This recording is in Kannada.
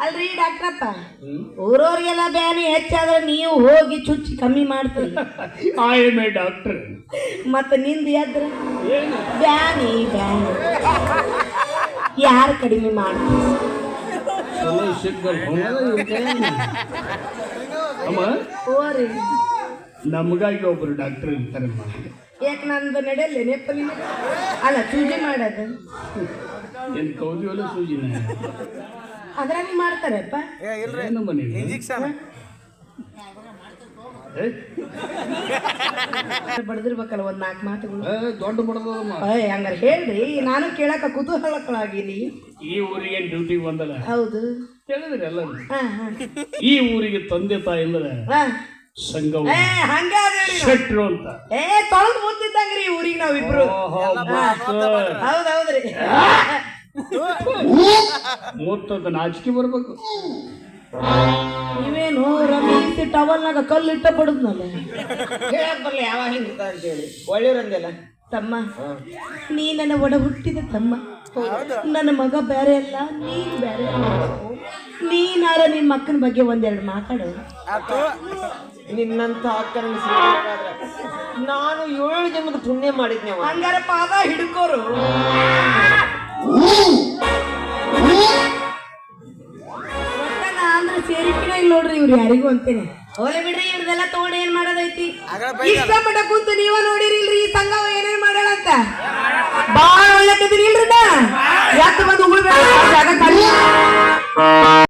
ಅಲ್ರಿ ಡಾಕ್ಟ್ರಪ್ಪ, ಊರವ್ರಿಗೆಲ್ಲ ಬ್ಯಾನಿ ಹೆಚ್ಚಾದ್ರೆ ನೀವು ಹೋಗಿ ಚುಚ್ಚಿ ಕಮ್ಮಿ ಮಾಡ್ತೀರಿ. I M A doctor. ಮತ್ತ ನಿಂದ ಎದ್ರ ಬ್ಯಾನಿ ಬ್ಯಾನಿ ಯಾರು ಕಡಿಮೆ ಮಾಡ್ತೀರಿ? ಅಮ್ಮ ಹೋರಿ ನಮಗಾಗಿ ಒಬ್ರು ಡಾಕ್ಟರ್ ಇರ್ತಾರೆ. ಯಾಕೆ ನಂದು ನಡೆಯಲ್ಲ ನೆಪ್ಪಲಿ ಅಲ್ಲ ಚೂಜಿ ಮಾಡೋದು ಏನ್ ಕೌದಿವಲ್ಲ ಸೂಜಿನ ಅದ್ರಾಗ ಮಾಡ್ತಾರಪ್ಪ. ಏನು ಮನೆ ಬಡದಿರ್ಬೇಕಲ್ಲ ಒಂದ್ 4 ಮಾತುಗಳು. ದೊಡ್ಡ ಬಡದಮ್ಮ ಹಂಗಾರ ಹೇಳ್ರಿ, ನಾನು ಕೇಳಕ ಕುತೂಹಲಗಳಾಗಿನಿ. ಈ ಊರಿಗೆ ಡ್ಯೂಟಿಗೆ ಬಂದಲ್ಲ. ಹೌದು ಹೇಳಿದ್ರಿ ಎಲ್ಲ. ಈ ಊರಿಗೆ ತಂದೆ ತಾಯಿ ಇಲ್ಲದ ಸಂಘ ಶೆಟ್ರು ಅಂತ ತೊಳೆದು ಮುತ್ತಿದ್ದಂಗ್ರಿ ಊರಿಗೆ ನಾವಿಬ್ರು. ಹೌದೌದ್ರಿ. ಮೂರ್ತದ ನಾಚಿಕೆ ಬರ್ಬೇಕು. ನೀವೇನು ರಮೇಶ್ ಟವಲ್ನಾಗ ಕಲ್ಲಿಟ್ಟ ಬಡದ್ನಲ್ಲ ಹೇಳಕ್ ಬರ್ಲಿ ಯಾವ ಹಿಂಗ ಅಂತ ಹೇಳಿ ಒಳ್ಳೆಯವ್ರಂದೆಲ್ಲ. ತಮ್ಮ, ನೀ ನನ್ನ ಒಡ ಹುಟ್ಟಿದ ತಮ್ಮ, ನನ್ನ ಮಗ ಬೇರೆ ಅಲ್ಲ, ನೀನ್ ಬೇರೆ ಅಲ್ಲ. ನೀನಾರ ನಿನ್ ಮಕ್ಕನ ಬಗ್ಗೆ ಒಂದೆರಡು ಮಾತಾಡು. ನಿನ್ನಂತ ಅಕ್ಕನ ನಾನು 7 ಜನ್ಮದ ಪುಣ್ಯ ಮಾಡಿದ್ನಿ. ಹಂಗಾರ ಪಾದ ಹಿಡ್ಕೋರು. ಅಂದ್ರೆ ಸೇರಿಕಿನ ಇಲ್ಲ ನೋಡ್ರಿ ಇವ್ರು ಯಾರಿಗೂ ಅಂತೇನೆ. ಹೋಲೆ ಬಿಡ್ರಿ, ಇವ್ರದೆಲ್ಲ ತಗೊಂಡು ಏನ್ ಮಾಡೋದೈತಿ? ಇಷ್ಟ ಮಟ್ಟ ಕುಂತು ನೀವ ನೋಡಿರಿಲ್ರಿ ಈ ಸಂಘ ಏನೇನ್ ಮಾಡ್ಯಾಳ ಅಂತ. ಬಾಳ ಒಳ್ಳೆ ಇಲ್ರಿ ನಾ ಯಾಕೆ ಬಂದು ಉಗುಳ್ಬೇಡ ಜಾಗ ಖಾಲಿ